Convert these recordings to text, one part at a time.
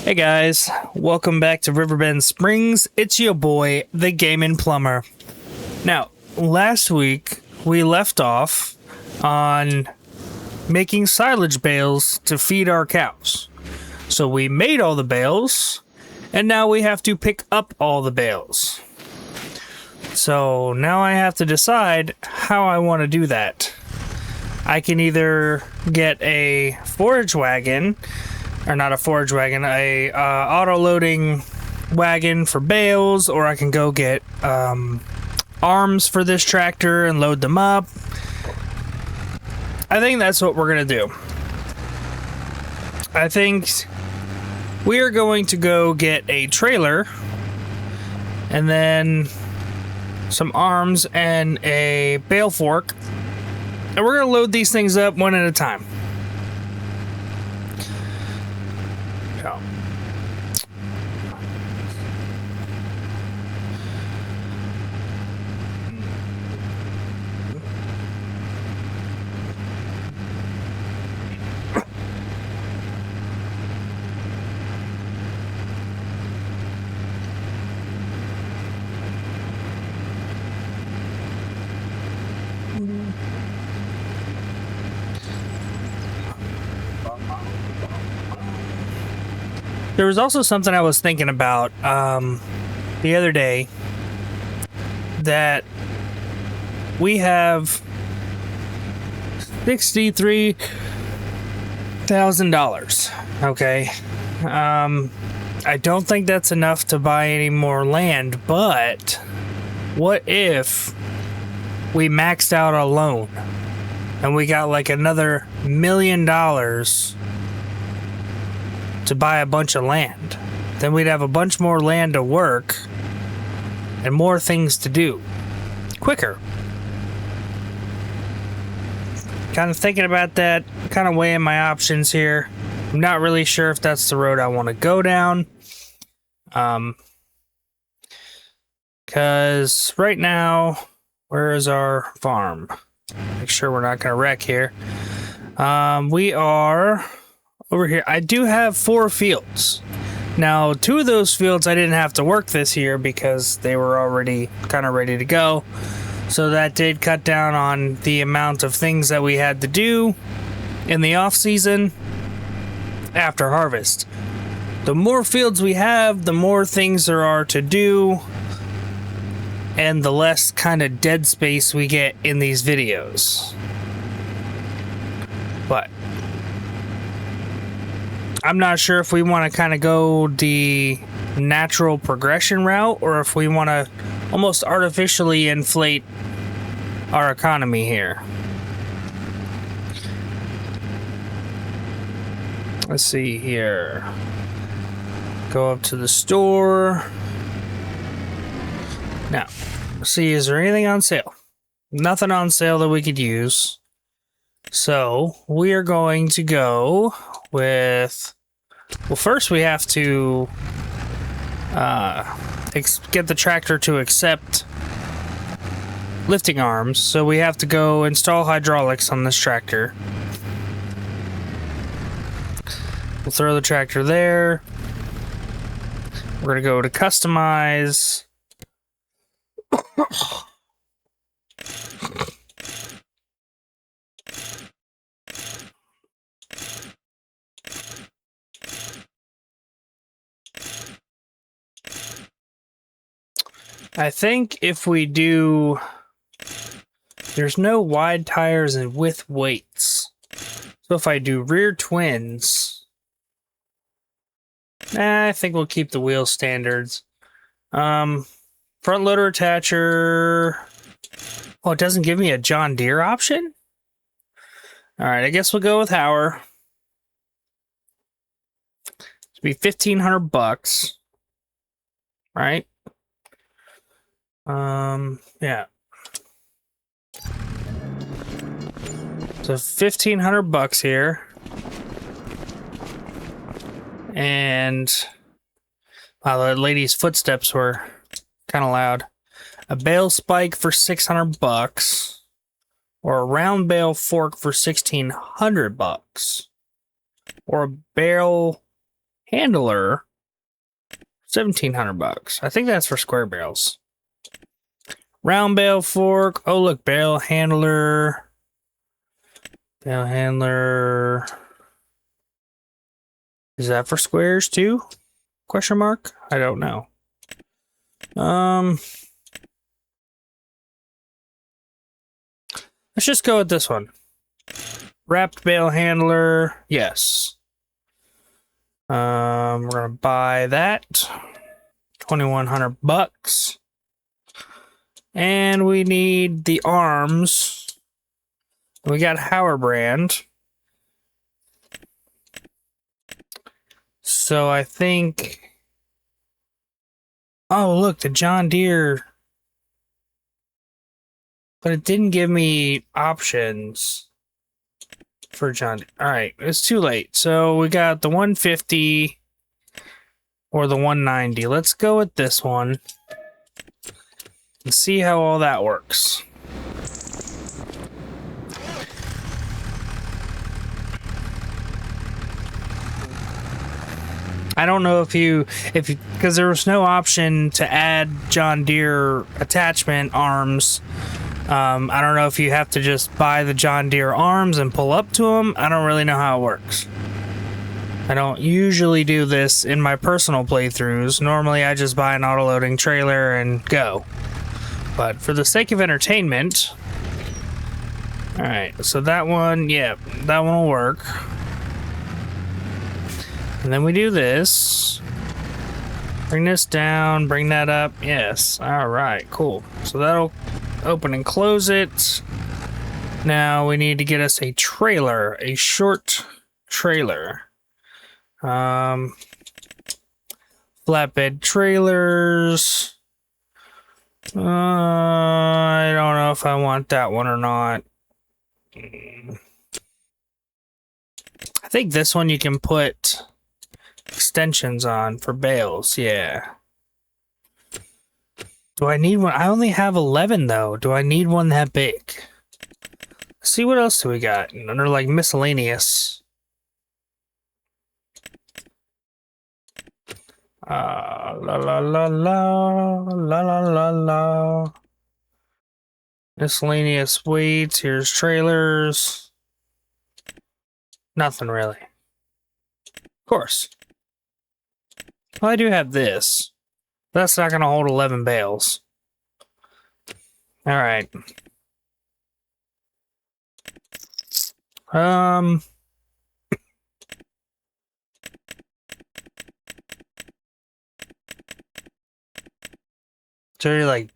Hey guys, welcome back to Riverbend Springs. It's your boy, the Gaming Plumber. Now, last week we left off on making silage bales to feed our cows. So we made all the bales, and now we have to pick up all the bales. So now I have to decide how I want to do that. I can either get a forage wagon, or not a forage wagon, a auto-loading wagon for bales, or I can go get arms for this tractor and load them up. I think that's what we're going to do. I think we are going to go get a trailer, and then some arms and a bale fork, and we're going to load these things up one at a time. There was also something I was thinking about the other day, that we have $63,000. Okay, I don't think that's enough to buy any more land, but what if we maxed out a loan and we got like another $1 million to buy a bunch of land? Then we'd have a bunch more land to work and more things to do quicker. Kind of thinking about that, kind of weighing my options here. I'm not really sure if that's the road I want to go down. Because right now, where is our farm? Make sure we're not going to wreck here. We are over here. I do have 4 fields. Now, 2 of those fields I didn't have to work this year because they were already kind of ready to go. So that did cut down on the amount of things that we had to do in the off season after harvest. The more fields we have, the more things there are to do, and the less kind of dead space we get in these videos. But I'm not sure if we want to kind of go the natural progression route, or if we want to almost artificially inflate our economy here. Let's see here. Go up to the store. Now, see, is there anything on sale? Nothing on sale that we could use. So we are going to go with, well, first we have to get the tractor to accept lifting arms. So we have to go install hydraulics on this tractor. We'll throw the tractor there. We're going to go to customize. I think if we do, there's no wide tires and with weights. So if I do rear twins, I think we'll keep the wheel standards. Front loader attacher. Oh, it doesn't give me a John Deere option? Alright, I guess we'll go with Hauer. It'll be $1,500. Right? Yeah. So $1,500 here. And wow, the lady's footsteps were kind of loud. A bale spike for $600, or a round bale fork for $1,600, or a barrel Handler, $1,700. I think that's for square bales. Round bale fork. Oh, look, bale handler. Bale handler. Is that for squares too? Question mark? I don't know. Let's just go with this one. Wrapped bale handler. Yes. We're gonna buy that. $2,100. And we need the arms. We got Hauerbrand. So I think... Oh, look, the John Deere. But it didn't give me options for John Deere. All right, it's too late. So we got the 150 or the 190. Let's go with this one and see how all that works. I don't know if you, because there was no option to add John Deere attachment arms. I don't know if you have to just buy the John Deere arms and pull up to them. I don't really know how it works. I don't usually do this in my personal playthroughs. Normally I just buy an auto-loading trailer and go. But for the sake of entertainment... Alright, so that one, yeah, that one will work. And then we do this. Bring this down, bring that up. Yes, alright, cool. So that'll open and close it. Now we need to get us a trailer, a short trailer. Flatbed trailers. I don't know if I want that one or not. I think this one you can put extensions on for bales, yeah. Do I need one? I only have 11 though. Do I need one that big? Let's see, what else do we got under like miscellaneous? La la la la la la la la. Miscellaneous weights. Here's trailers. Nothing really. Of course. Well, I do have this. That's not going to hold 11 bales. All right. So you're like,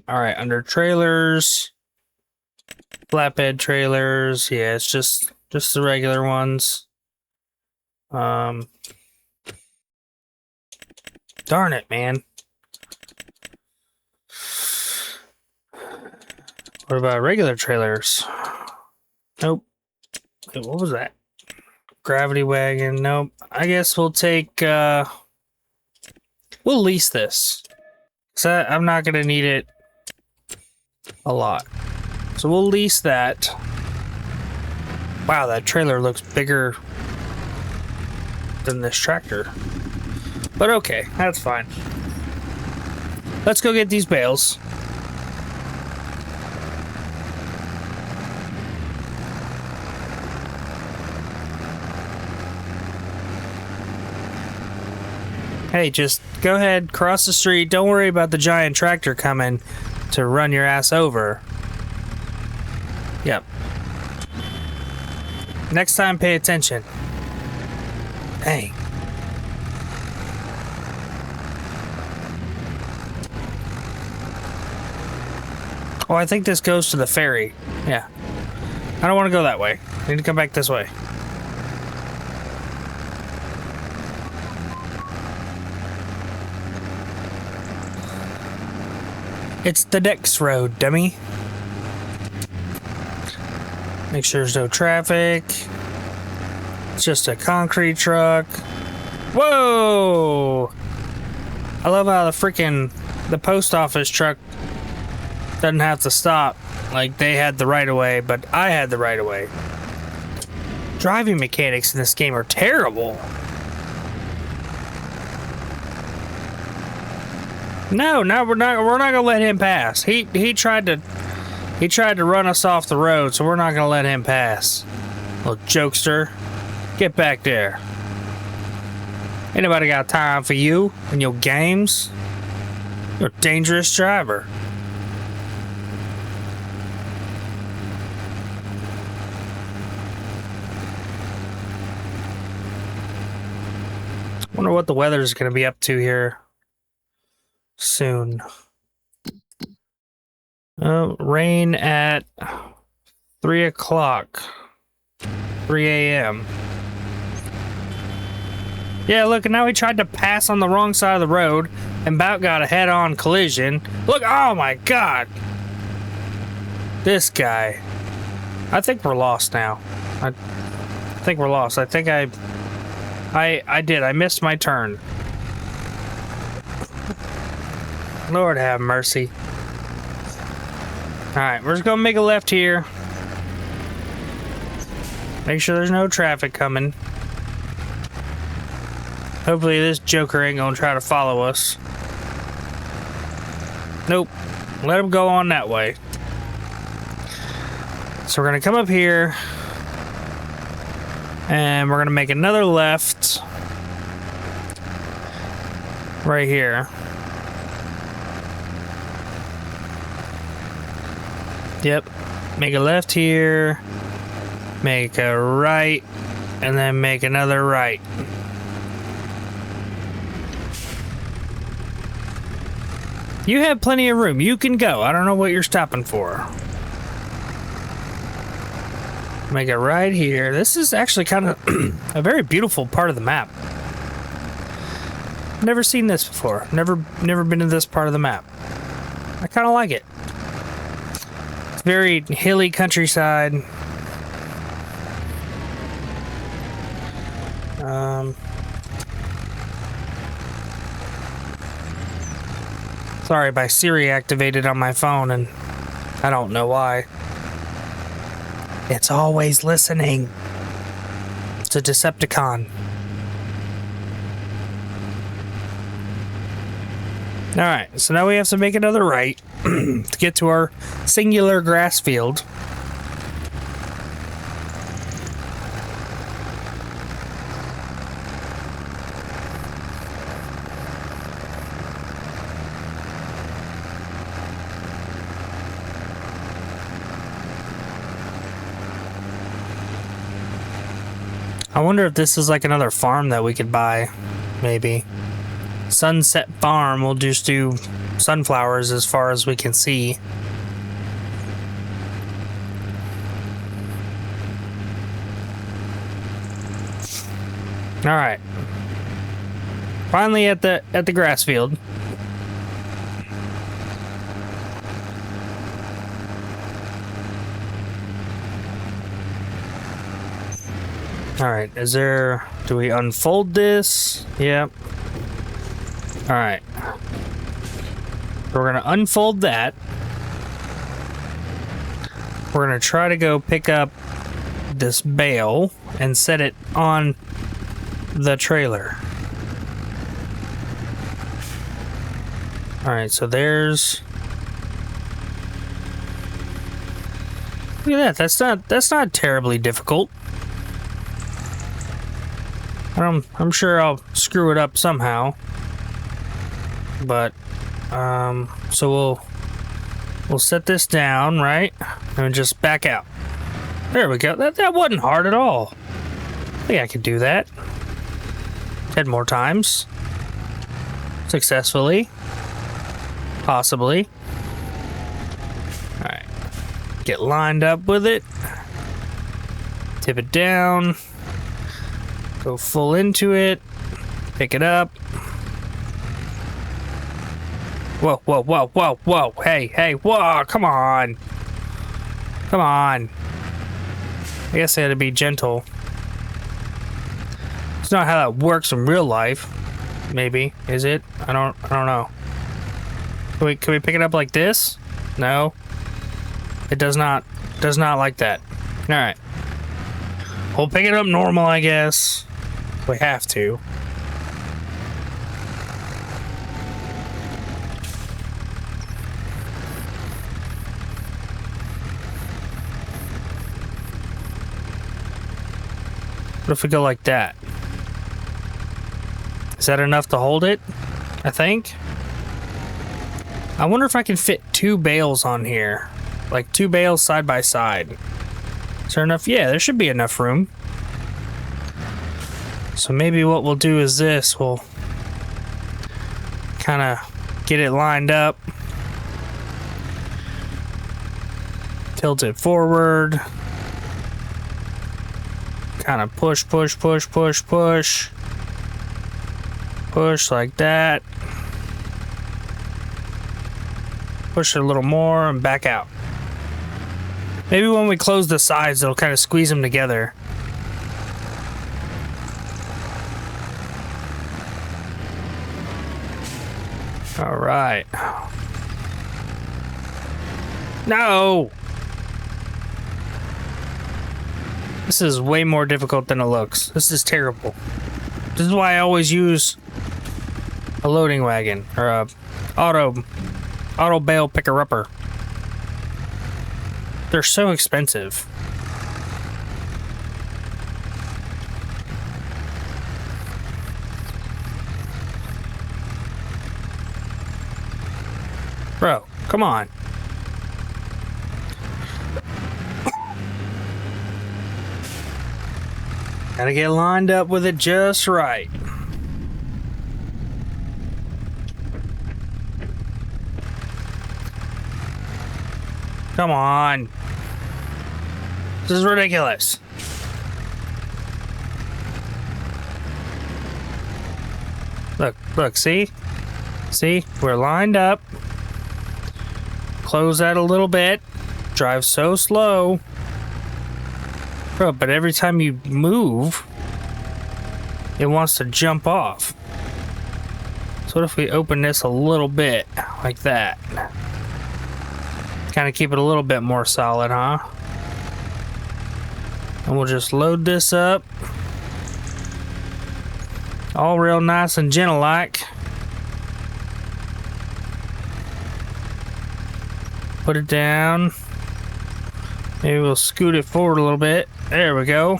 all right, under trailers, flatbed trailers. Yeah, it's just the regular ones. Darn it, man. What about regular trailers? Nope. Wait, what was that? Gravity wagon. Nope. I guess we'll take, we'll lease this. So I'm not going to need it a lot. So we'll lease that. Wow, that trailer looks bigger than this tractor. But okay, that's fine. Let's go get these bales. Hey, just go ahead, cross the street. Don't worry about the giant tractor coming to run your ass over. Yep. Next time, pay attention. Dang. Oh, I think this goes to the ferry. Yeah. I don't want to go that way. I need to come back this way. It's the next road, dummy. Make sure there's no traffic. It's just a concrete truck. Whoa! I love how the post office truck doesn't have to stop. Like, they had the right of way, but I had the right of way. Driving mechanics in this game are terrible. No, we're not gonna let him pass. He tried to run us off the road, so we're not gonna let him pass. Little jokester. Get back there. Ain't nobody got time for you and your games. You're a dangerous driver. Wonder what the weather's gonna be up to here soon. Rain at 3 o'clock. 3 a.m. Yeah, look, and now he tried to pass on the wrong side of the road and about got a head-on collision. Look, oh my god! This guy. I think we're lost now. I think we're lost. I think I did. I missed my turn. Lord have mercy. Alright, we're just gonna make a left here. Make sure there's no traffic coming. Hopefully this joker ain't gonna try to follow us. Nope. Let him go on that way. So we're gonna come up here. And we're gonna make another left. Right here. Yep. Make a left here. Make a right. And then make another right. You have plenty of room. You can go. I don't know what you're stopping for. Make it right here. This is actually kind of a very beautiful part of the map. Never seen this before. Never been to this part of the map. I kind of like it. It's very hilly countryside. Sorry, my Siri activated on my phone and I don't know why. It's always listening. It's a Decepticon. Alright, so now we have to make another right to get to our singular grass field. I wonder if this is like another farm that we could buy, maybe. Sunset Farm, we'll just do sunflowers as far as we can see. Alright. Finally at the grass field. Alright, do we unfold this? Yep. Alright. We're gonna unfold that. We're gonna try to go pick up this bale and set it on the trailer. Alright, so there's... Look at that, that's not terribly difficult. I'm sure I'll screw it up somehow. But, so we'll set this down, right? And just back out. There we go. That wasn't hard at all. I think I could do that 10 more times. Successfully. Possibly. Alright. Get lined up with it. Tip it down. Go full into it. Pick it up. Whoa, whoa, whoa, whoa, whoa. Hey, whoa, come on. Come on. I guess I had to be gentle. It's not how that works in real life. Maybe. Is it? I don't know. Can we pick it up like this? No. It does not like that. Alright. We'll pick it up normal, I guess. We have to. What if we go like that? Is that enough to hold it? I think. I wonder if I can fit 2 bales on here. Like 2 bales side by side. Is there enough? Yeah, there should be enough room. So maybe what we'll do is this. We'll kind of get it lined up. Tilt it forward. Kind of push, push, push, push, push. Push like that. Push it a little more and back out. Maybe when we close the sides, it'll kind of squeeze them together. All right. No! This is way more difficult than it looks. This is terrible. This is why I always use a loading wagon or a auto bale picker-upper. They're so expensive. Bro, come on. Gotta get lined up with it just right. Come on. This is ridiculous. Look, see? See? We're lined up. Close that a little bit. Drive so slow. Bro, but every time you move, it wants to jump off. So what if we open this a little bit, like that? Kind of keep it a little bit more solid, huh? And we'll just load this up. All real nice and gentle-like. Put it down. Maybe we'll scoot it forward a little bit. There we go.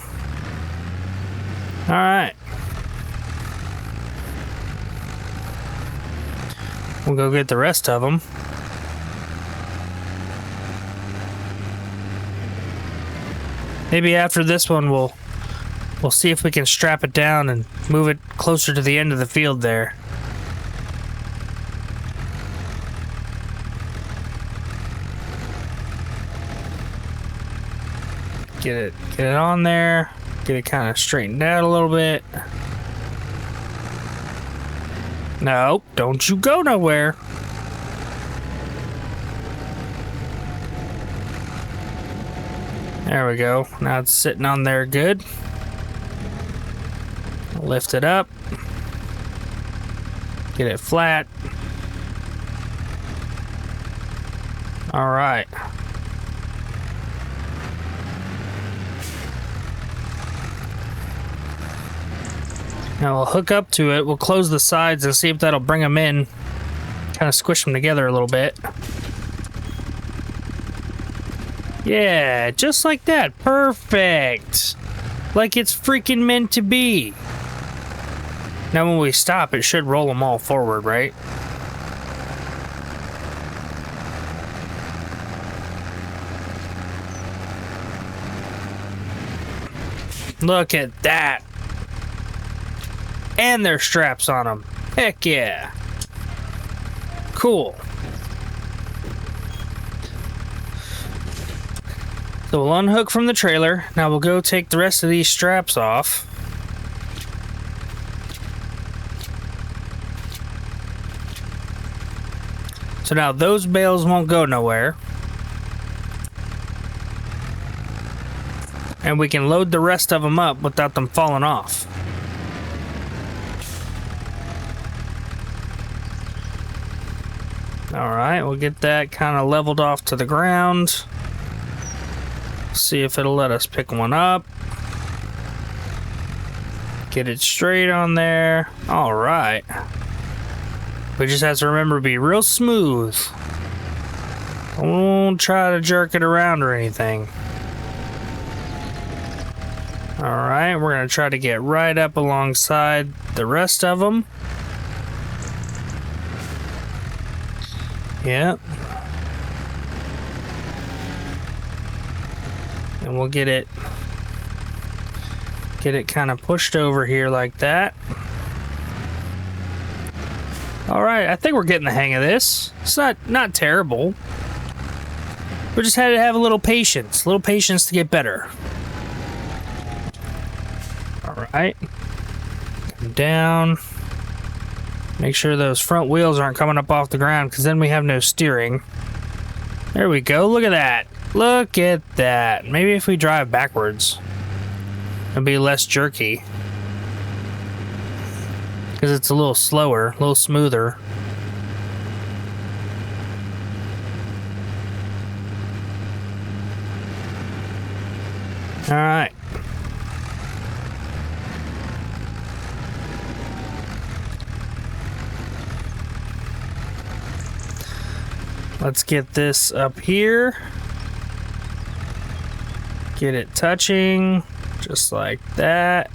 All right. We'll go get the rest of them. Maybe after this one, we'll see if we can strap it down and move it closer to the end of the field there. Get it on there. Get it kind of straightened out a little bit. No, don't you go nowhere. There we go. Now it's sitting on there good. Lift it up. Get it flat. All right. Now we'll hook up to it. We'll close the sides and see if that'll bring them in. Kind of squish them together a little bit. Yeah, just like that. Perfect. Like it's freaking meant to be. Now when we stop, it should roll them all forward, right? Look at that. And there's straps on them. Heck yeah. Cool. So we'll unhook from the trailer. Now we'll go take the rest of these straps off. So now those bales won't go nowhere. And we can load the rest of them up without them falling off. Alright, we'll get that kind of leveled off to the ground. See if it'll let us pick one up. Get it straight on there. Alright. We just have to remember to be real smooth. Don't try to jerk it around or anything. All right, we're gonna try to get right up alongside the rest of them. Yep. And we'll get it kind of pushed over here like that. All right, I think we're getting the hang of this. It's not terrible. We just had to have a little patience to get better. All right, come down. Make sure those front wheels aren't coming up off the ground, because then we have no steering. There we go. Look at that. Look at that. Maybe if we drive backwards, it'll be less jerky, because it's a little slower, a little smoother. All right. Let's get this up here. Get it touching, just like that.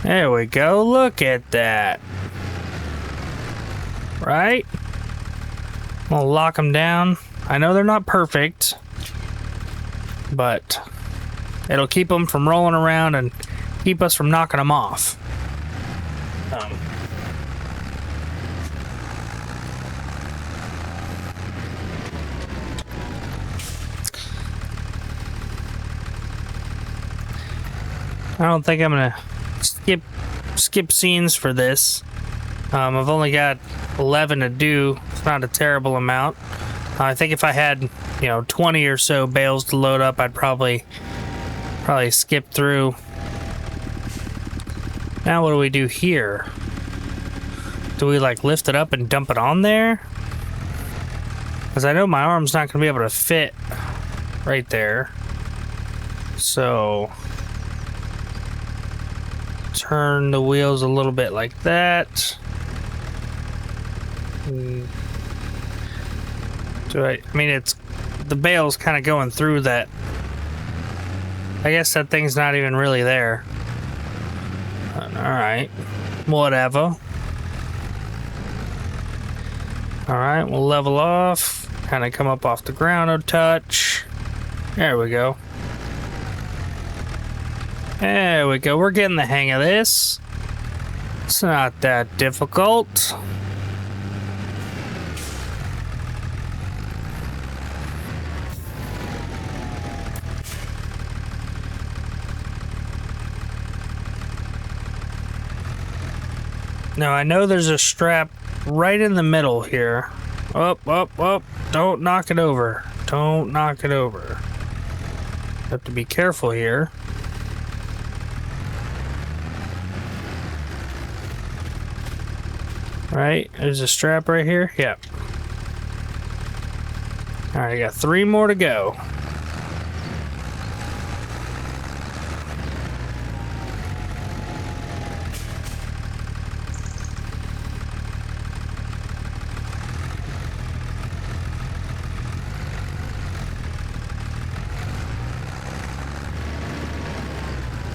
There we go. Look at that. Right? We'll lock them down. I know they're not perfect, but it'll keep them from rolling around and keep us from knocking them off. I don't think I'm gonna skip scenes for this. I've only got 11 to do. It's not a terrible amount. I think if I had, 20 or so bales to load up, I'd probably skip through. Now what do we do here? Do we lift it up and dump it on there? Because I know my arm's not gonna be able to fit right there. So turn the wheels a little bit like that. It's the bale's kind of going through that. I guess that thing's not even really there. All right, whatever. All right, we'll level off, kind of come up off the ground a touch. There we go. There we go. We're getting the hang of this. It's not that difficult. Now I know there's a strap right in the middle here. Up. Don't knock it over. Don't knock it over. Have to be careful here. Right, there's a strap right here. Yep. All right, I got 3 more to go.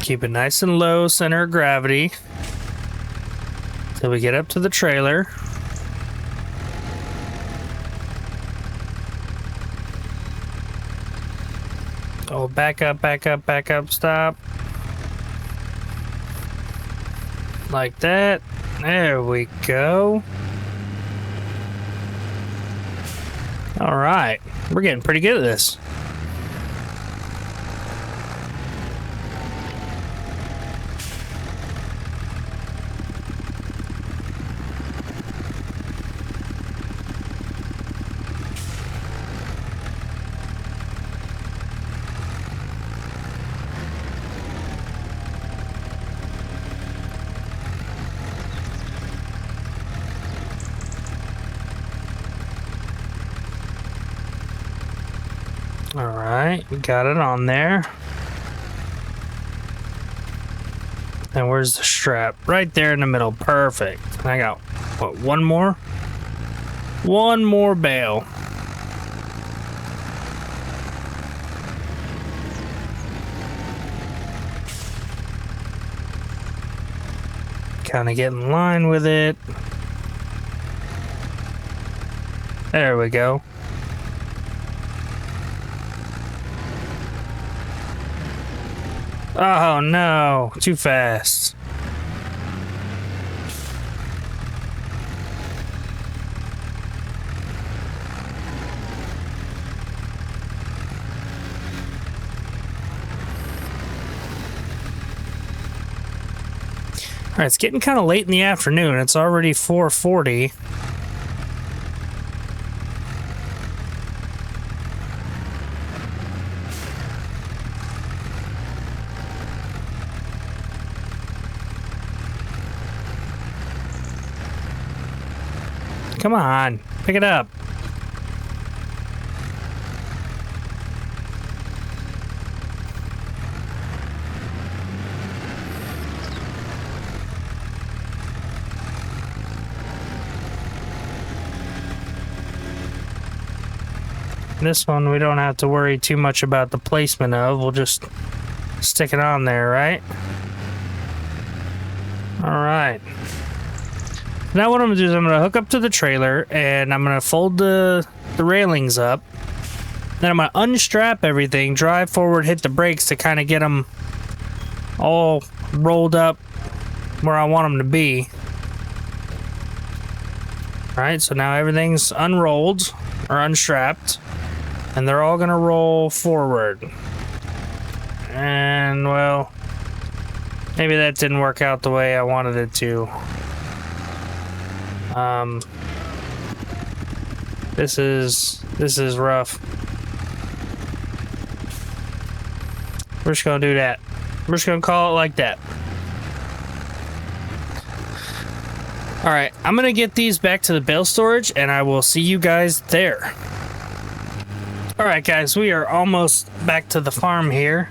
Keep it nice and low, center of gravity, till we get up to the trailer. Oh, back up, stop. Like that. There we go. All right, we're getting pretty good at this. All right, we got it on there. And where's the strap? Right there in the middle. Perfect. And I got, what, one more? One more bale. kind of get in line with it. There we go. Oh no, too fast. All right, it's getting kind of late in the afternoon. It's already 4:40. Come on, pick it up. This one we don't have to worry too much about the placement of. We'll just stick it on there, right? All right. Now what I'm gonna do is I'm gonna hook up to the trailer and I'm gonna fold the railings up. Then I'm gonna unstrap everything, drive forward, hit the brakes to kind of get them all rolled up where I want them to be. All right, so now everything's unrolled or unstrapped. And they're all gonna roll forward. And, well, maybe that didn't work out the way I wanted it to. This is rough. We're just gonna do that. We're just gonna call it like that. Alright, I'm gonna get these back to the bale storage and I will see you guys there. Alright guys, we are almost back to the farm here.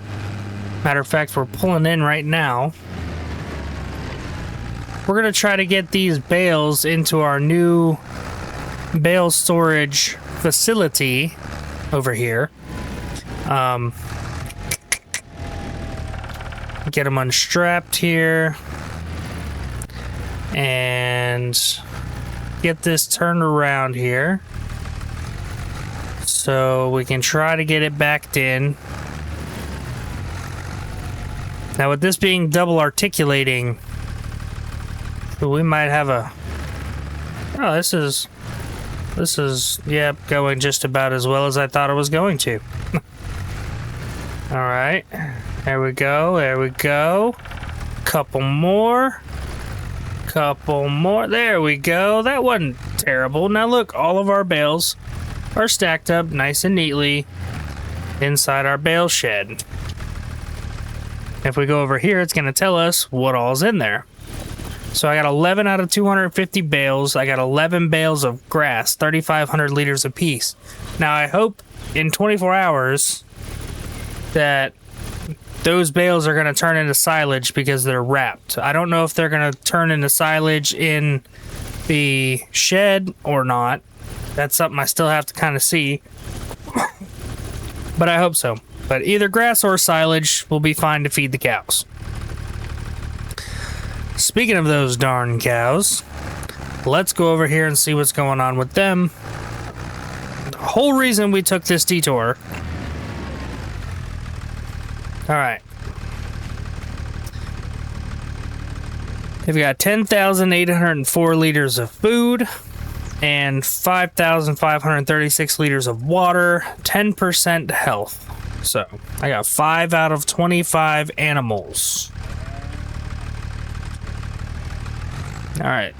Matter of fact, we're pulling in right now. We're going to try to get these bales into our new bale storage facility over here. Get them unstrapped here. And get this turned around here. So we can try to get it backed in. Now with this being double articulating, we might have a... Oh, this is, yeah, going just about as well as I thought it was going to. Alright, there we go, there we go. Couple more. There we go. That wasn't terrible. Now look, all of our bales are stacked up nice and neatly inside our bale shed. If we go over here, it's going to tell us what all's in there. So I got 11 out of 250 bales. I got 11 bales of grass, 3,500 liters apiece. Now I hope in 24 hours that those bales are going to turn into silage because they're wrapped. I don't know if they're going to turn into silage in the shed or not. That's something I still have to kind of see. But I hope so. But either grass or silage will be fine to feed the cows. Speaking of those darn cows, let's go over here and see what's going on with them. The whole reason we took this detour. Alright. They've got 10,804 liters of food and 5,536 liters of water, 10% health. So, I got 5 out of 25 animals. Alright.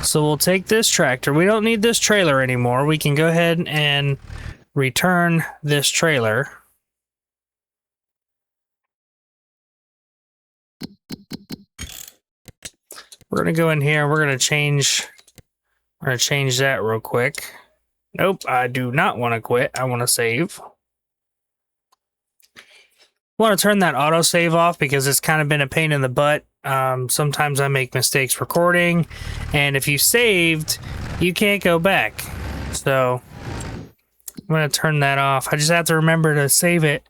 So we'll take this tractor. We don't need this trailer anymore. We can go ahead and return this trailer. We're gonna go in here. We're gonna change that real quick. Nope, I do not want to quit. I want to save. I want to turn that autosave off because it's kind of been a pain in the butt. Sometimes I make mistakes recording, and if you saved, you can't go back. So I'm going to turn that off. I just have to remember to save it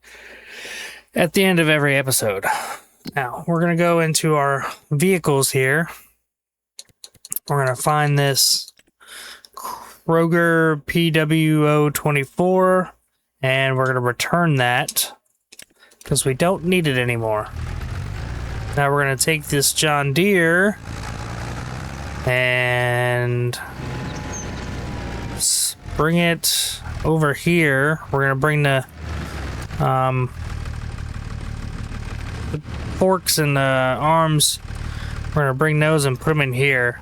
at the end of every episode. Now, we're going to go into our vehicles here. We're going to find this Kroger PWO24, and we're going to return that because we don't need it anymore. Now we're going to take this John Deere and bring it over here. We're going to bring the forks and the arms. We're going to bring those and put them in here.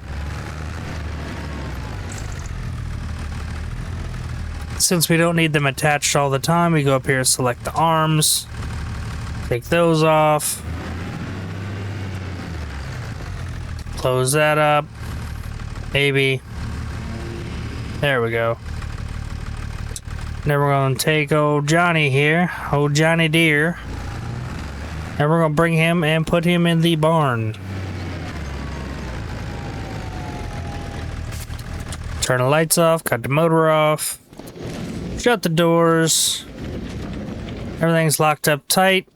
Since we don't need them attached all the time, we go up here and select the arms. Take those off. Close that up. Maybe. There we go. Then we're going to take old Johnny here, old Johnny Deere, and we're going to bring him and put him in the barn. Turn the lights off, cut the motor off, shut the doors. Everything's locked up tight.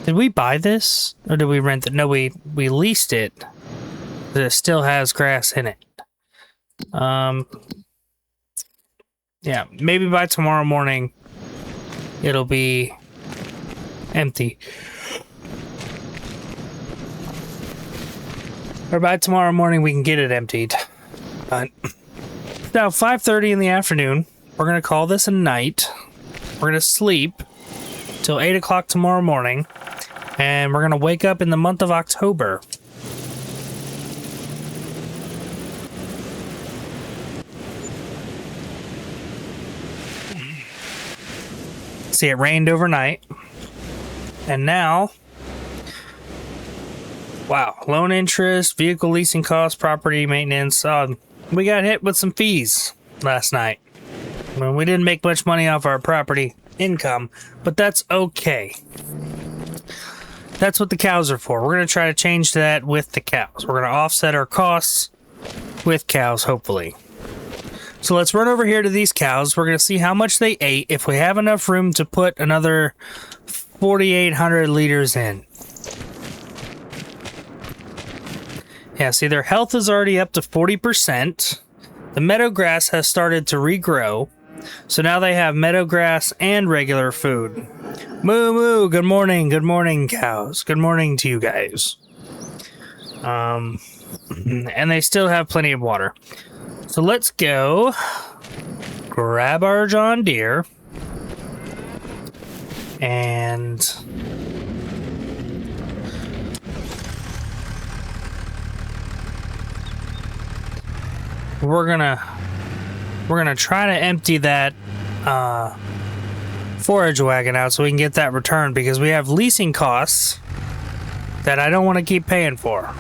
Did we buy this or did we rent it? No, we leased it. But it still has grass in it. Yeah, maybe by tomorrow morning it'll be empty. Or by tomorrow morning we can get it emptied. But now 5:30 in the afternoon, we're gonna call this a night. We're gonna sleep till 8 o'clock tomorrow morning, and we're gonna wake up in the month of October. See, it rained overnight, and now, wow, loan interest, vehicle leasing costs, property maintenance. We got hit with some fees last night. Well, we didn't make much money off our property income, but that's okay. That's what the cows are for. We're going to try to change that with the cows. We're going to offset our costs with cows, hopefully. So let's run over here to these cows. We're going to see how much they ate, if we have enough room to put another 4,800 liters in. Yeah, see, their health is already up to 40%. The meadow grass has started to regrow. So now they have meadow grass and regular food. Moo moo, good morning, cows. Good morning to you guys. And they still have plenty of water. So let's go grab our John Deere and we're gonna try to empty that forage wagon out so we can get that returned, because we have leasing costs that I don't want to keep paying for.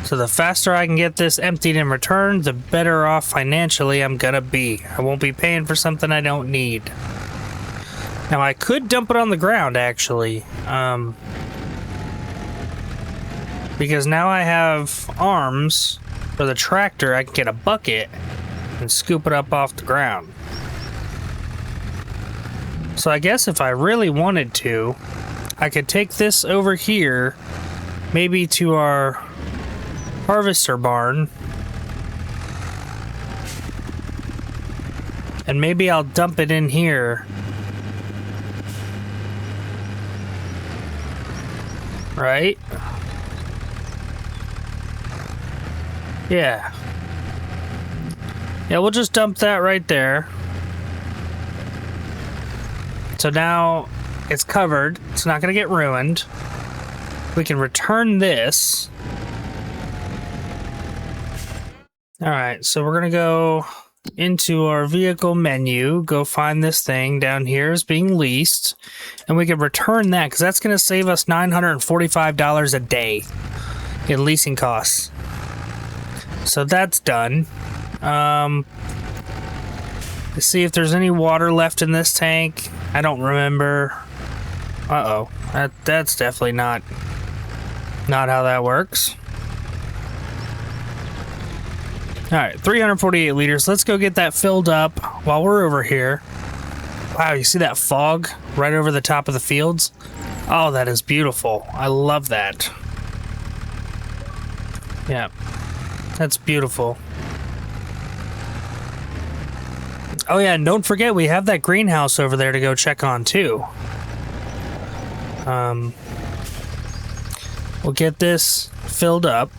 So the faster I can get this emptied and returned, the better off financially I'm gonna be. I won't be paying for something I don't need. Now I could dump it on the ground, actually. Because now I have arms for the tractor. I can get a bucket and scoop it up off the ground. So I guess if I really wanted to, I could take this over here, maybe to our harvester barn, and maybe I'll dump it in here. Right? Yeah. Yeah, we'll just dump that right there. So now it's covered. It's not going to get ruined. We can return this. Alright, so we're going to go into our vehicle menu, go find this thing down here is being leased, and we can return that because that's going to save us $945 a day in leasing costs. So that's done. Let's see if there's any water left in this tank. I don't remember. Uh-oh. That's definitely not how that works. All right, 348 liters. Let's go get that filled up while we're over here. Wow, you see that fog right over the top of the fields? Oh, that is beautiful. I love that. Yeah, that's beautiful. Oh yeah, and don't forget we have that greenhouse over there to go check on too. We'll get this filled up.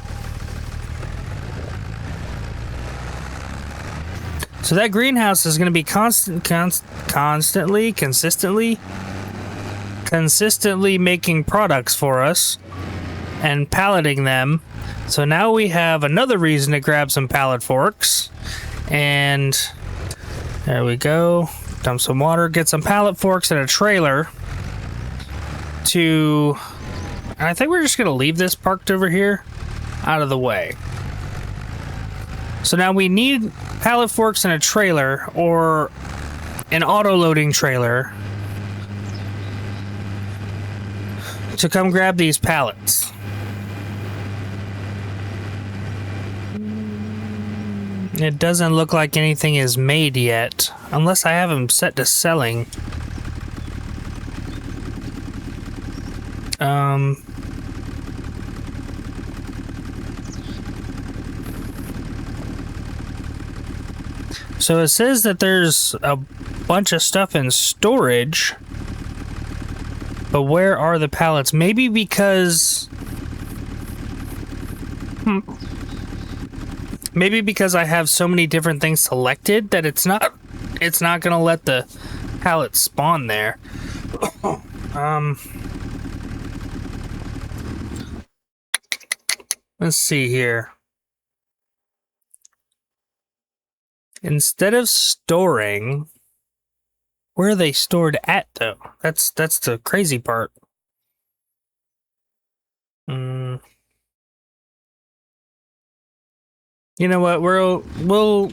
So that greenhouse is going to be consistently making products for us and palleting them. So now we have another reason to grab some pallet forks. And there we go. Dump some water, get some pallet forks and a trailer to... I think we're just going to leave this parked over here out of the way. So now we need pallet forks and a trailer, or an auto-loading trailer, to come grab these pallets. It doesn't look like anything is made yet, unless I have them set to selling. So it says that there's a bunch of stuff in storage, but where are the pallets? Maybe because... Maybe because I have so many different things selected that it's not gonna let the pallets spawn there. Let's see here. Instead of storing, where are they stored at though? That's the crazy part. You know what? We'll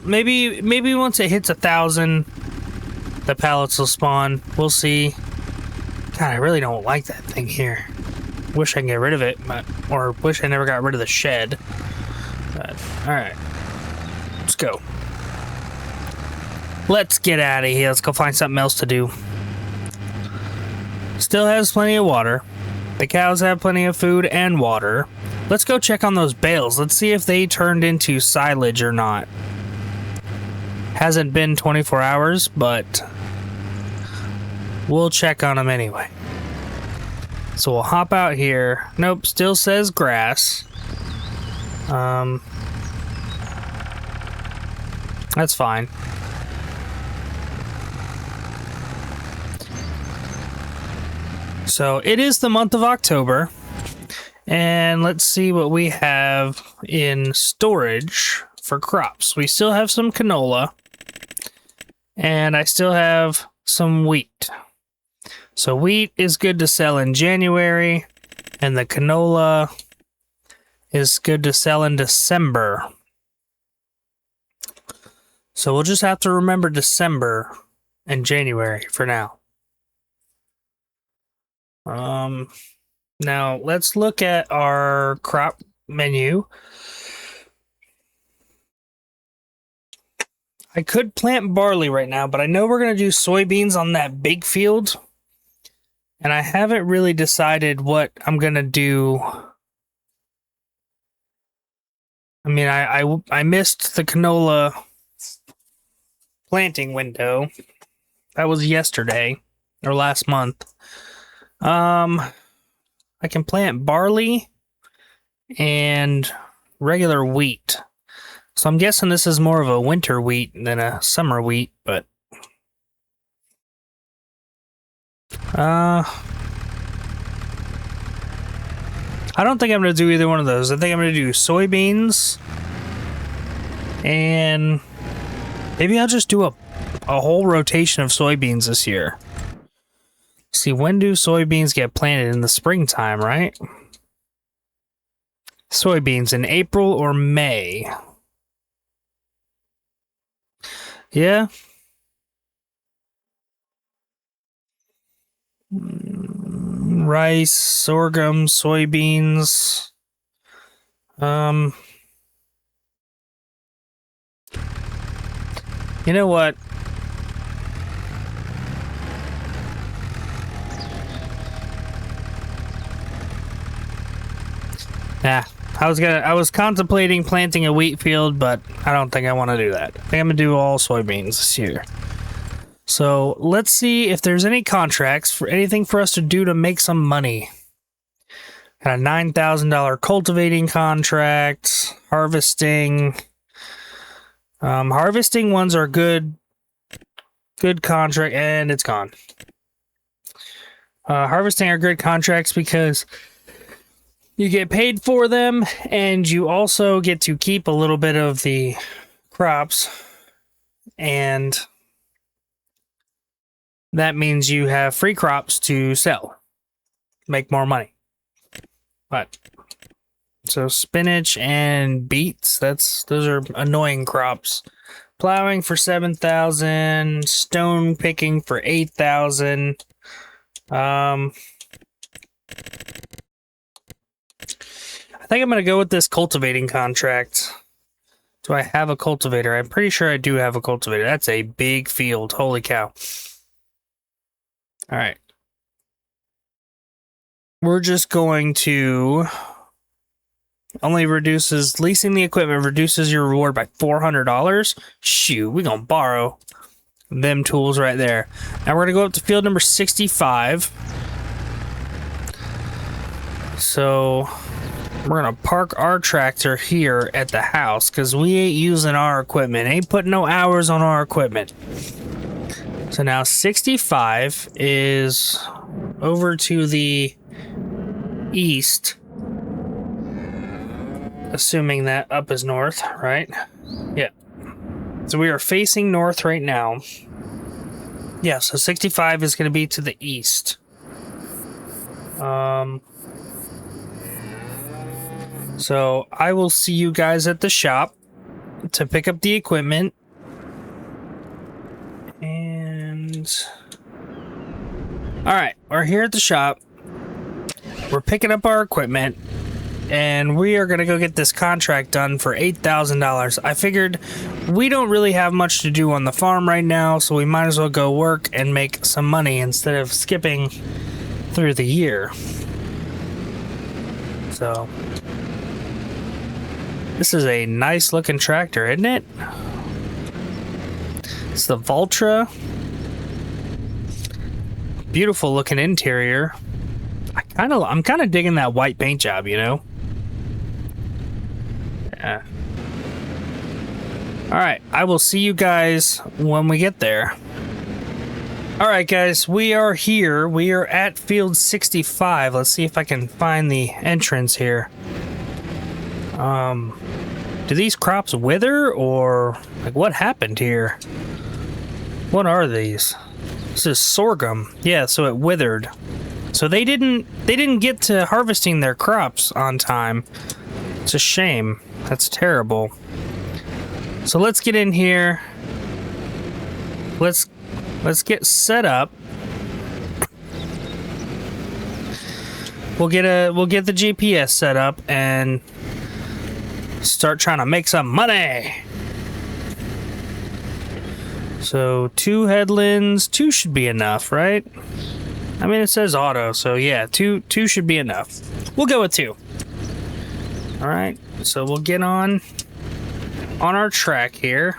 maybe once it hits 1,000, the pallets will spawn. We'll see. God, I really don't like that thing here. Wish I can get rid of it, or wish I never got rid of the shed. But all right, let's go. Let's get out of here. Let's go find something else to do. Still has plenty of water. The cows have plenty of food and water. Let's go check on those bales. Let's see if they turned into silage or not. Hasn't been 24 hours, but we'll check on them anyway. So we'll hop out here. Nope, still says grass. That's fine. So it is the month of October, and let's see what we have in storage for crops. We still have some canola, and I still have some wheat. So wheat is good to sell in January, and the canola is good to sell in December. So we'll just have to remember December and January for now. Now let's look at our crop menu. I could plant barley right now, but I know we're going to do soybeans on that big field. And I haven't really decided what I'm going to do. I mean, I missed the canola planting window. That was yesterday or last month. I can plant barley and regular wheat. So I'm guessing this is more of a winter wheat than a summer wheat, but I don't think I'm going to do either one of those. I think I'm going to do soybeans, and maybe I'll just do a whole rotation of soybeans this year. See, when do soybeans get planted? In the springtime, right? Soybeans in April or May. Yeah. Rice, sorghum, soybeans. You know what? Nah, I was contemplating planting a wheat field, but I don't think I want to do that. I think I'm gonna do all soybeans this year. So let's see if there's any contracts for anything for us to do to make some money. Got a $9,000 cultivating contract, harvesting. Harvesting ones are good contract, and it's gone. Harvesting are good contracts because you get paid for them, and you also get to keep a little bit of the crops, and that means you have free crops to sell, make more money. But so spinach and beets, those are annoying crops. Plowing for 7,000, stone picking for 8,000. I think I'm going to go with this cultivating contract. Do I have a cultivator? I'm pretty sure I do have a cultivator. That's a big field. Holy cow. All right. We're just going to... Only reduces... Leasing the equipment reduces your reward by $400. Shoot, we're going to borrow them tools right there. Now we're going to go up to field number 65. So... We're going to park our tractor here at the house because we ain't using our equipment. Ain't putting no hours on our equipment. So now 65 is over to the east. Assuming that up is north, right? Yeah. So we are facing north right now. Yeah, so 65 is going to be to the east. So I will see you guys at the shop to pick up the equipment. And... Alright, we're here at the shop. We're picking up our equipment. And we are going to go get this contract done for $8,000. I figured we don't really have much to do on the farm right now, so we might as well go work and make some money instead of skipping through the year. So... This is a nice looking tractor, isn't it? It's the Valtra. Beautiful looking interior. I'm kind of digging that white paint job, you know? Yeah. Alright, I will see you guys when we get there. Alright guys, we are here. We are at field 65. Let's see if I can find the entrance here. Do these crops wither, or like what happened here? What are these? This is sorghum. Yeah, so it withered. So they didn't get to harvesting their crops on time. It's a shame. That's terrible. So let's get in here. Let's get set up. We'll get the GPS set up and start trying to make some money. So 2 headlands, 2 should be enough, right? I mean, it says auto, so yeah, 2 should be enough. We'll go with 2. All right, so we'll get on our track here,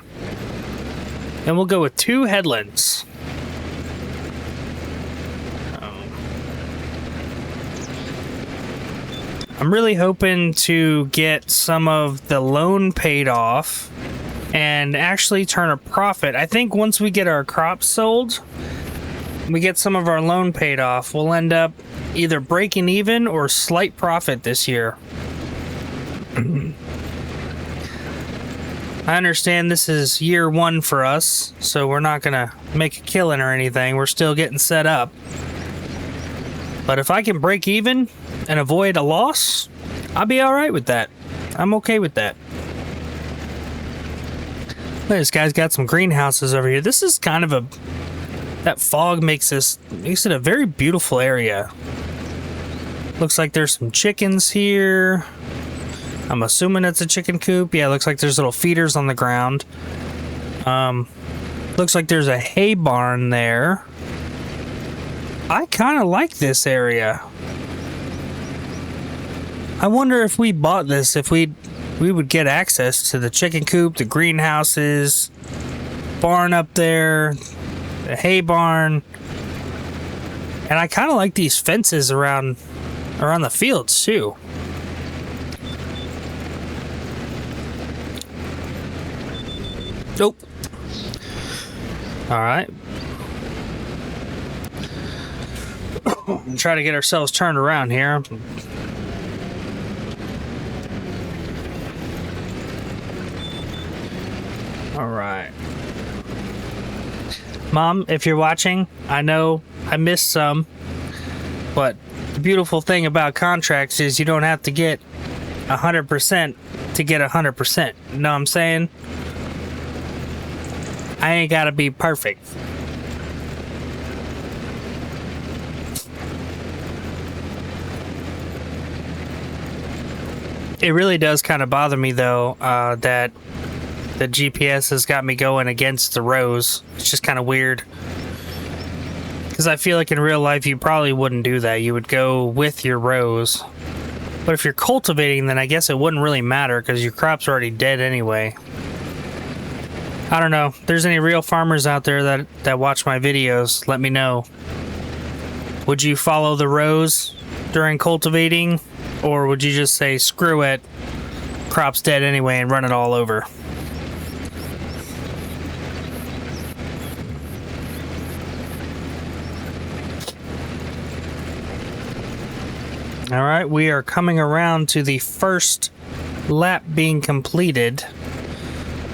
and we'll go with 2 headlands. I'm really hoping to get some of the loan paid off and actually turn a profit. I think once we get our crops sold, we get some of our loan paid off, we'll end up either breaking even or slight profit this year. I understand this is year 1 for us, so we're not gonna make a killing or anything. We're still getting set up. But if I can break even and avoid a loss, I'll be alright with that. I'm okay with that. This guy's got some greenhouses over here. This is kind of a... That fog makes it a very beautiful area. Looks like there's some chickens here. I'm assuming it's a chicken coop. Yeah, it looks like there's little feeders on the ground. Looks like there's a hay barn there. I kind of like this area. I wonder if we bought this, if we would get access to the chicken coop, the greenhouses, barn up there, the hay barn. And I kind of like these fences around the fields too. Nope. All right. Try to get ourselves turned around here. All right. Mom, if you're watching, I know I missed some, but the beautiful thing about contracts is you don't have to get 100% to get 100%. You know what I'm saying? I ain't gotta be perfect. It really does kind of bother me, though, that the GPS has got me going against the rows. It's just kind of weird. Because I feel like in real life, you probably wouldn't do that. You would go with your rows. But if you're cultivating, then I guess it wouldn't really matter because your crop's already dead anyway. I don't know. If there's any real farmers out there that watch my videos, let me know. Would you follow the rows during cultivating? Or would you just say, screw it, crop's dead anyway, and run it all over? All right, we are coming around to the first lap being completed.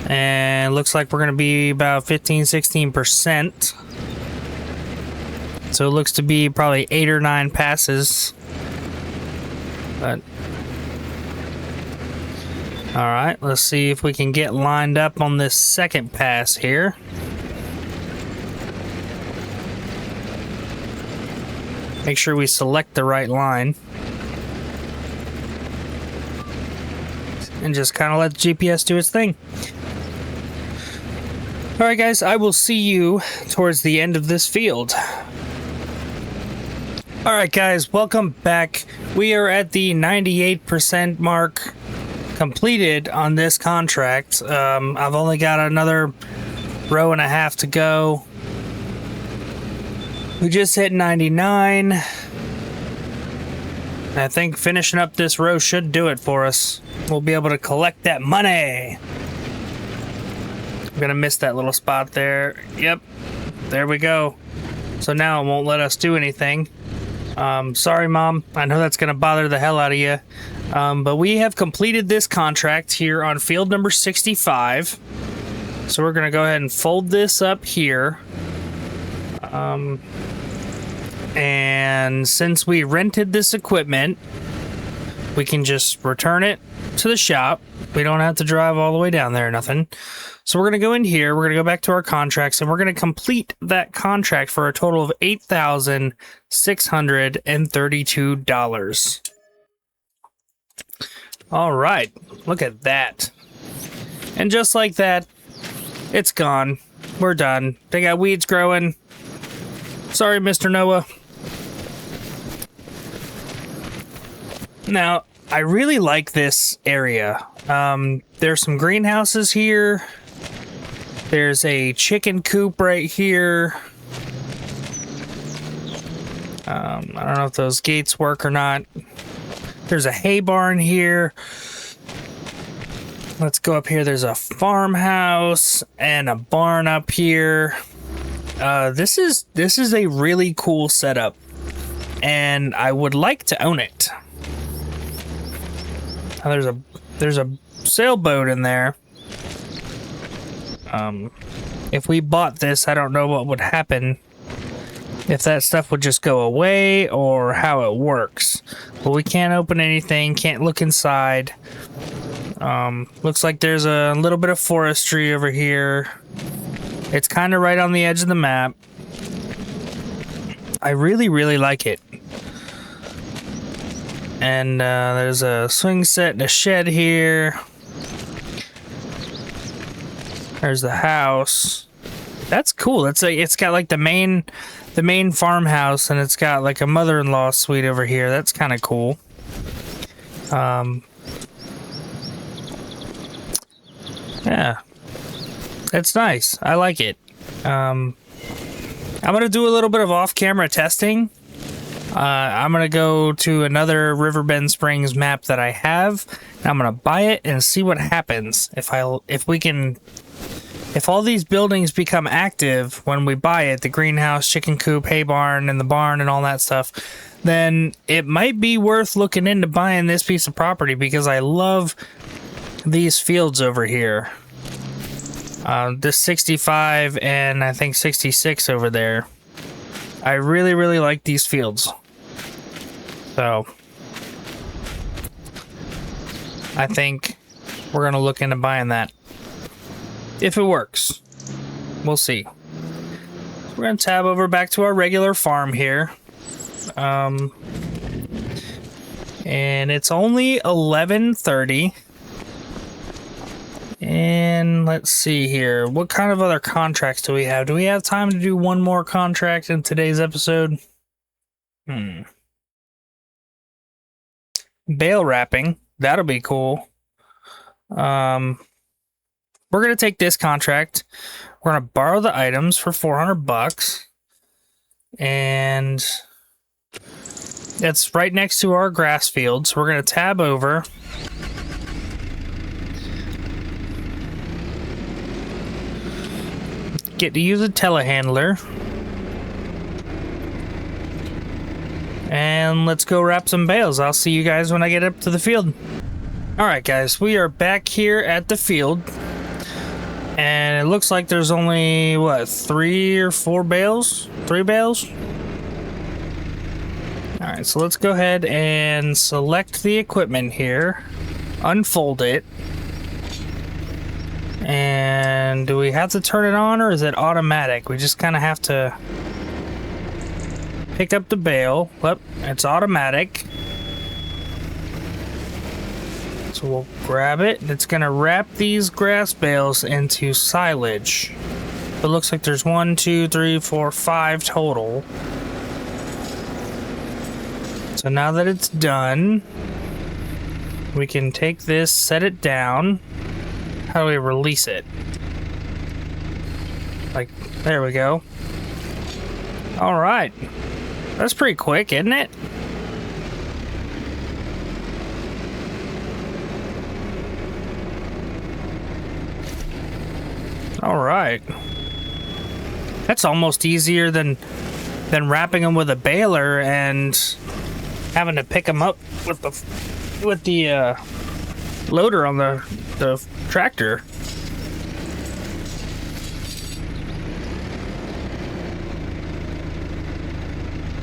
And looks like we're going to be about 15-16%. So it looks to be probably 8 or 9 passes. But all right, let's see if we can get lined up on this second pass here. Make sure we select the right line. And just kind of let the GPS do its thing. All right, guys, I will see you towards the end of this field. All right, guys, welcome back. We are at the 98% mark completed on this contract. I've only got another row and a half to go. We just hit 99. I think finishing up this row should do it for us. We'll be able to collect that money. I'm gonna miss that little spot there. Yep, there we go. So now it won't let us do anything. Sorry, Mom. I know that's gonna bother the hell out of you. But we have completed this contract here on field number 65. So we're gonna go ahead and fold this up here. And since we rented this equipment, we can just return it to the shop. We don't have to drive all the way down there or nothing. So we're going to go in here, we're going to go back to our contracts, and we're going to complete that contract for a total of $8,632. All right, look at that. And just like that, it's gone. We're done. They got weeds growing. Sorry, Mr. Noah. Now, I really like this area. There's some greenhouses here. There's a chicken coop right here. I don't know if those gates work or not. There's a hay barn here. Let's go up here. There's a farmhouse and a barn up here. This is a really cool setup, and I would like to own it. There's a sailboat in there. If we bought this, I don't know what would happen. If that stuff would just go away or how it works. But we can't open anything, can't look inside. Looks like there's a little bit of forestry over here. It's kind of right on the edge of the map. I really, really like it. And there's a swing set and a shed here. There's the house. That's cool. It's got like the main farmhouse, and it's got like a mother-in-law suite over here. That's kind of cool. Yeah, it's nice. I like it. I'm gonna do a little bit of off-camera testing. I'm gonna go to another Riverbend Springs map that I have, and I'm gonna buy it and see what happens if all these buildings become active when we buy it, the greenhouse, chicken coop, hay barn, and the barn and all that stuff, then it might be worth looking into buying this piece of property because I love these fields over here. This 65 and I think 66 over there. I really, really like these fields. So I think we're going to look into buying that. If it works. We'll see. We're going to tab over back to our regular farm here. And it's only 11:30. And let's see here. What kind of other contracts do we have? Do we have time to do one more contract in today's episode? Bale wrapping. That'll be cool. We're going to take this contract. We're going to borrow the items for $400. And it's right next to our grass field. So we're going to tab over. Get to use a telehandler. And let's go wrap some bales. I'll see you guys when I get up to the field. Alright guys, we are back here at the field. And it looks like there's only, what, 3 or 4 bales? 3 bales? Alright, so let's go ahead and select the equipment here. Unfold it. And do we have to turn it on or is it automatic? We just kind of have to pick up the bale. Well, it's automatic. So we'll grab it. It's going to wrap these grass bales into silage. It looks like there's 1, 2, 3, 4, 5 total. So now that it's done, we can take this, set it down. How do we release it? Like, there we go. All right. That's pretty quick, isn't it? All right. That's almost easier than wrapping them with a baler and having to pick them up with the loader on the tractor.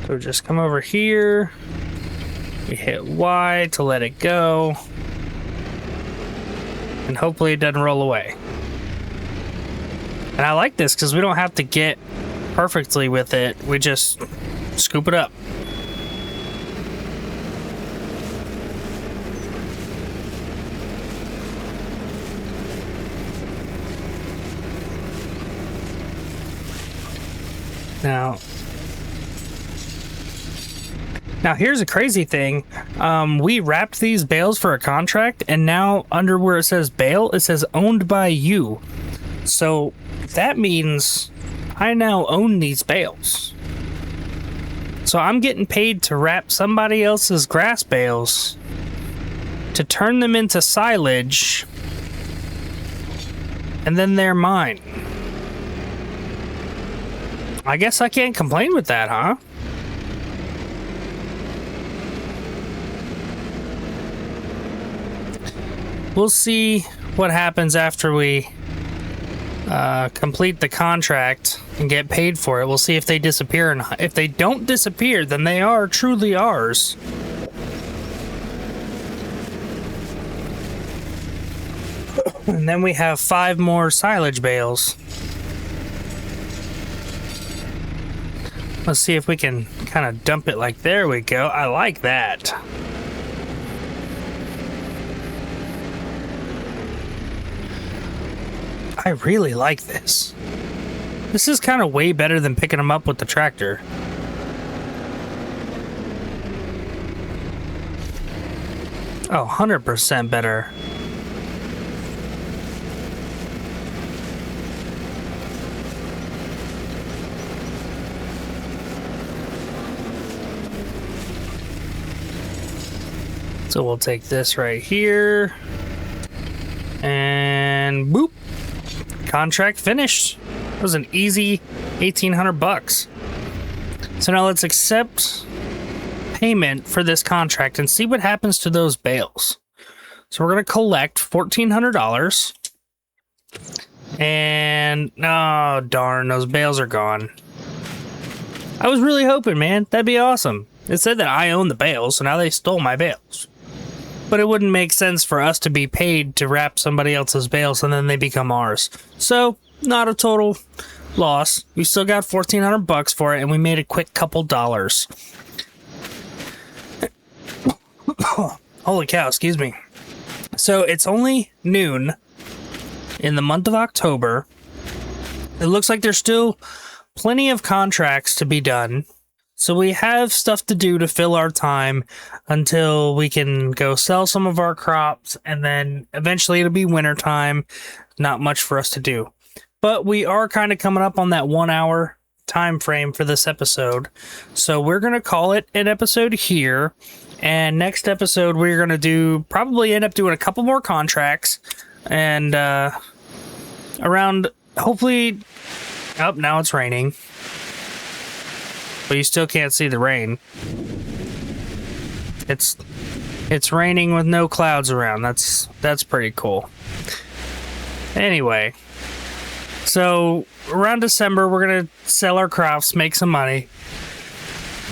So just come over here. We hit Y to let it go. And hopefully it doesn't roll away. And I like this because we don't have to get perfectly with it. We just scoop it up. Now here's a crazy thing. We wrapped these bales for a contract, and now under where it says bale, it says owned by you. So that means I now own these bales. So I'm getting paid to wrap somebody else's grass bales to turn them into silage, and then they're mine. I guess I can't complain with that, huh? We'll see what happens after we complete the contract and get paid for it. We'll see if they disappear or not. If they don't disappear, then they are truly ours. And then we have 5 more silage bales. Let's see if we can kind of dump it like, there we go. I like that. I really like this. This is kind of way better than picking them up with the tractor. Oh, 100% better. So we'll take this right here. And boop. Contract finished. It was an easy 1,800 bucks. So now let's accept payment for this contract and see what happens to those bales. So we're going to collect $1,400. And oh darn, those bales are gone. I was really hoping, man, that'd be awesome. It said that I own the bales, so now they stole my bales. But it wouldn't make sense for us to be paid to wrap somebody else's bales and then they become ours. So not a total loss. We still got 1,400 bucks for it, and we made a quick couple dollars. Holy cow, excuse me. So it's only noon in the month of October. It looks like there's still plenty of contracts to be done. So we have stuff to do to fill our time until we can go sell some of our crops, and then eventually it'll be winter time. Not much for us to do. But we are kind of coming up on that 1 hour time frame for this episode. So we're going to call it an episode here. And next episode, we're going to probably end up doing a couple more contracts. And around, hopefully, oh, now it's raining. But you still can't see the rain. It's raining with no clouds around. That's pretty cool. Anyway, so around December, we're going to sell our crops, make some money.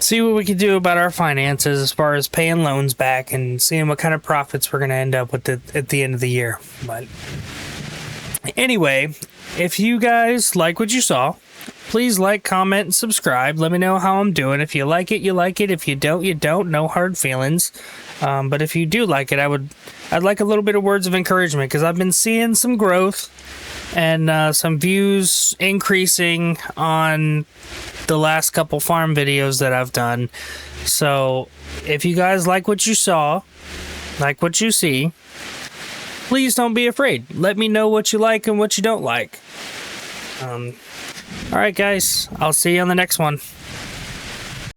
See what we can do about our finances as far as paying loans back and seeing what kind of profits we're going to end up with at the end of the year. But anyway, if you guys like what you saw, please like, comment, and subscribe. Let me know how I'm doing. If you like it, you like it. If you don't, you don't. No hard feelings. But if you do like it, I'd like a little bit of words of encouragement, because I've been seeing some growth and some views increasing on the last couple farm videos that I've done. So if you guys like what you saw, like what you see, please don't be afraid. Let me know what you like and what you don't like. All right, guys, I'll see you on the next one.